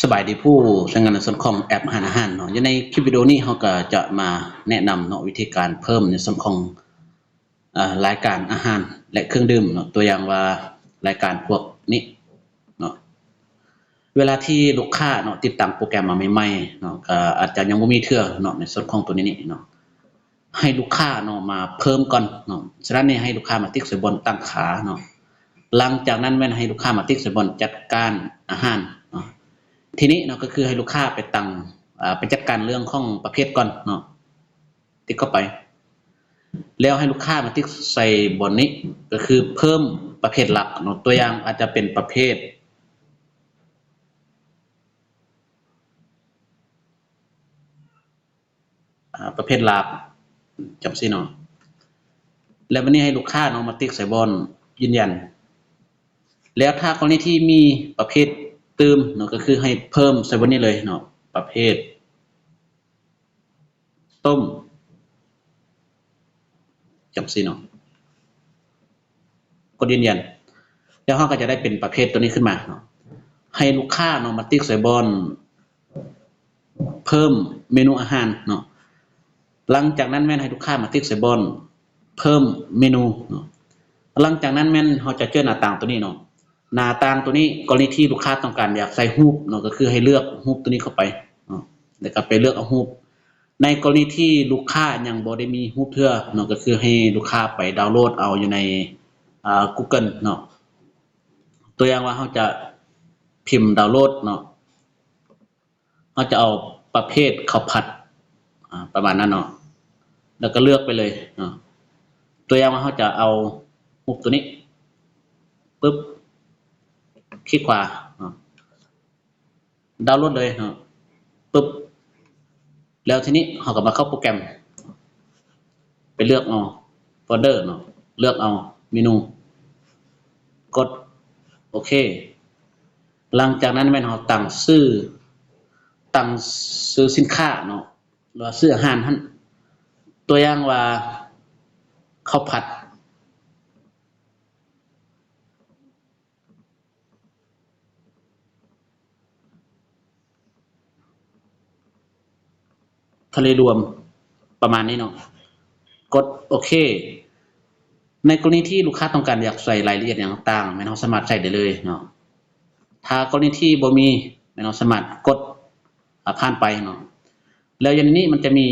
สบายดีผู้ใช้งานในส่วนของแอปอาหารเนาะในคลิปวิดีโอนี้เราก็จะมาแนะนำเนาะวิธีการเพิ่มในส่วนของรายการอาหารและเครื่องดื่มเนาะตัวอย่างว่ารายการพวกนี้เนาะเวลาที่ลูกค้าเนาะติดตั้งโปรแกรมมาใหม่ๆเนาะก็อาจจะยังบ่มีเทื่อเนาะในส่วนของตัวนี้เนาะให้ลูกค้าเนาะมาเพิ่มก่อนเนาะฉะนั้นนี่ให้ลูกค้ามาติ๊กใส่บนตั้งขาเนาะหลังจากนั้นแม่นให้ลูกค้ามาติ๊กใส่บนจัดการอาหารเนาะ ทีนี้เนาะก็คือให้ลูกค้าไปตั้งไปจัดการเรื่องของประเภทก่อนเนาะติ๊กเข้าไปแล้วให้ลูกค้ามาติ๊กใส่บนนี้ก็คือเพิ่มประเภทหลักเนาะตัวอย่างอาจจะเป็นประเภทประเภทหลักจำสิเนาะแล้ววันนี้ให้ลูกค้าเนาะมาติ๊กใส่บนยืนยันแล้วถ้ากรณีที่มีประเภทเติมเนาะก็คือให้เพิ่มใส่บนนี้เลยเนาะประเภทต้มจำสิเนาะกดยืนยันแล้วเราก็จะได้เป็นประเภทตัวนี้ขึ้นมาเนาะให้ลูกค้าเนาะมาติ๊กใส่บนเพิ่มเมนูอาหารเนาะหลังจากนั้นแม่นให้ลูกค้ามาติ๊กใส่บนเพิ่มเมนูเนาะหลังจากนั้นแม่นเราจะเจอหน้าต่างตัวนี้เนาะหน้าต่างตัวนี้กรณีที่ลูกค้าต้องการอยากใส่รูปเนาะก็คือให้เลือกรูปตัวนี้เข้าไปเนาะแล้วก็ไปเลือกเอารูปในกรณีที่ลูกค้ายังบ่ได้มีรูปเทื่อเนาะก็คือให้ลูกค้าไปดาวน์โหลดเอาอยู่ในGoogle เนาะตัวอย่างว่าเราจะพิมพ์ดาวน์โหลดเนาะเราจะเอาประเภทข้าวผัดประมาณนั้นเนาะแล้วก็เลือกไปเลยเนาะตัวอย่างว่าเราจะเอารูปตัวนี้ปึ๊บคลิกขวาดาวน์โหลดเลยเนาะปึ๊บแล้วทีนี้เราก็มาเข้าโปรแกรมไปเลือกเอาโฟลเดอร์เนาะเลือกเอาเมนูกดโอเคหลังจากนั้นแม่นเราตั้งซื้อสินค้าเนาะหรือว่าซื้ออาหารท่านตัวอย่างว่าข้าวผัดทะเลรวมประมาณนี้เนาะกดโอเคในกรณีที่ลูกค้าต้องการอยากใส่รายละเอียดอย่างต่างๆแม่นเราสามารถใส่ได้เลยเนาะถ้ากรณีที่บ่มีแม่นเราสามารถกดผ่านไปเนาะแล้วอย่างนี้มันจะมี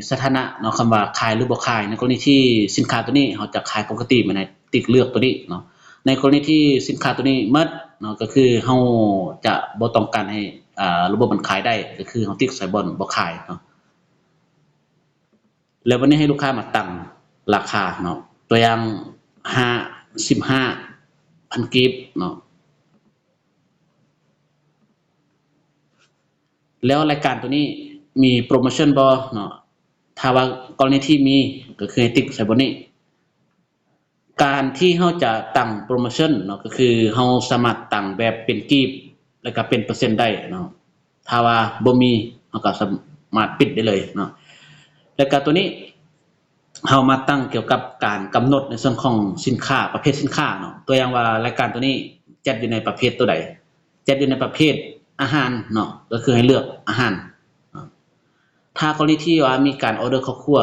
สถานะเนาะคำว่าขายหรือบ่ขายในกรณีที่สินค้าตัวนี้เราจะขายปกติมันให้ติ๊กเลือกตัวนี้เนาะในกรณีที่สินค้าตัวนี้หมดเนาะก็คือเราจะบ่ต้องการให้ระบบมันขายได้ก็คือเราติ๊กใส่บ่ขายเนาะแล้ววันนี้ให้ลูกค้ามาตั้งราคาเนาะตัวอย่าง15,000กีบเนาะแล้วรายการตัวนี้มีโปรโมชั่นบ่เนาะถ้าว่ากรณีที่มีก็คือให้ติ๊กใส่บนนี้การที่เราจะตั้งโปรโมชั่นเนาะก็คือเราสามารถตั้งแบบเป็นกีบแล้วก็เป็นเปอร์เซ็นต์ได้เนาะถ้าว่าบ่มีเราก็สามารถปิดได้เลยเนาะแล้วก็ตัวนี้เรามาตั้งเกี่ยวกับการกำหนดในส่วนของสินค้าประเภทสินค้าเนาะตัวอย่างว่ารายการตัวนี้จัดอยู่ในประเภทตัวใดจัดอยู่ในประเภทอาหารเนาะก็คือให้เลือกอาหารถ้ากรณีที่ว่ามีการออเดอร์เข้าครัว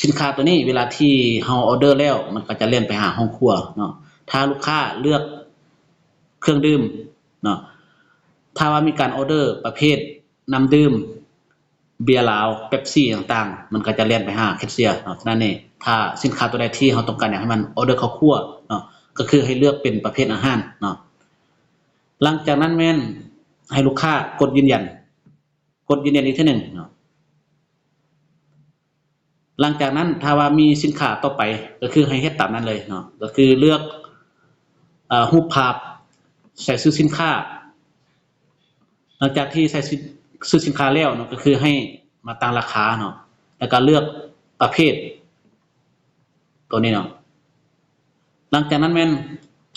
สินค้าตัวนี้เวลาที่เราออเดอร์แล้วมันก็จะเลื่อนไปหาห้องครัวเนาะถ้าลูกค้าเลือกเครื่องดื่มเนาะถ้าว่ามีการออเดอร์ประเภทน้ำดื่มเบียร์ลาวเป๊ปซี่ต่างๆมันก็จะเลื่อนไปหาแคชเชียร์เนาะนั่นเองถ้าสินค้าตัวใดที่เราต้องการอยากให้มันออเดอร์เข้าครัวเนาะก็คือให้เลือกเป็นประเภทอาหารเนาะหลังจากนั้นแม่นให้ลูกค้ากดยืนยันอีกทีนึงเนาะ หลังจากนั้นถ้าว่ามีสินค้าต่อไปก็คือให้เฮ็ดตามนั้นเลยเนาะก็คือเลือกรูปภาพใส่ซื้อสินค้าหลังจากที่ใส่ซื้อสินค้าแล้วเนาะก็คือให้มาตั้งราคาเนาะแล้วก็เลือกประเภทตัวนี้เนาะหลังจากนั้นแม่น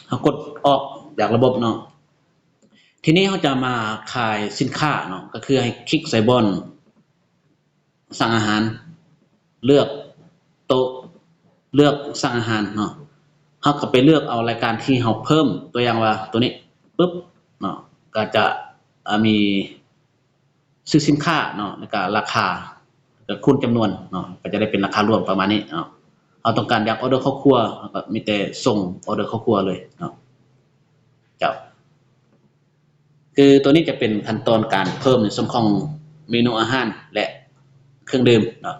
เขากดออกจากระบบเนาะทีนี้เขาจะมาขายสินค้าเนาะก็คือให้คลิกใส่บนสั่งอาหารเลือกโต๊ะเลือกสั่งอาหารเนาะเขาก็ไปเลือกเอารายการที่เขาเพิ่มตัวอย่างว่าตัวนี้ปึ๊บเนาะก็จะ มีชื่อสินค้าเนาะแล้วก็ราคาแล้วคูณจำนวนเนาะก็จะได้เป็นราคารวมประมาณนี้เนาะเราต้องการอยากออเดอร์ครอบครัวก็มีแต่ส่งออเดอร์ครอบครัวเลยเนาะเจ้าคือตัวนี้จะเป็นขั้นตอนการเพิ่มในส่วนของเมนูอาหารและเครื่องดื่มเนาะ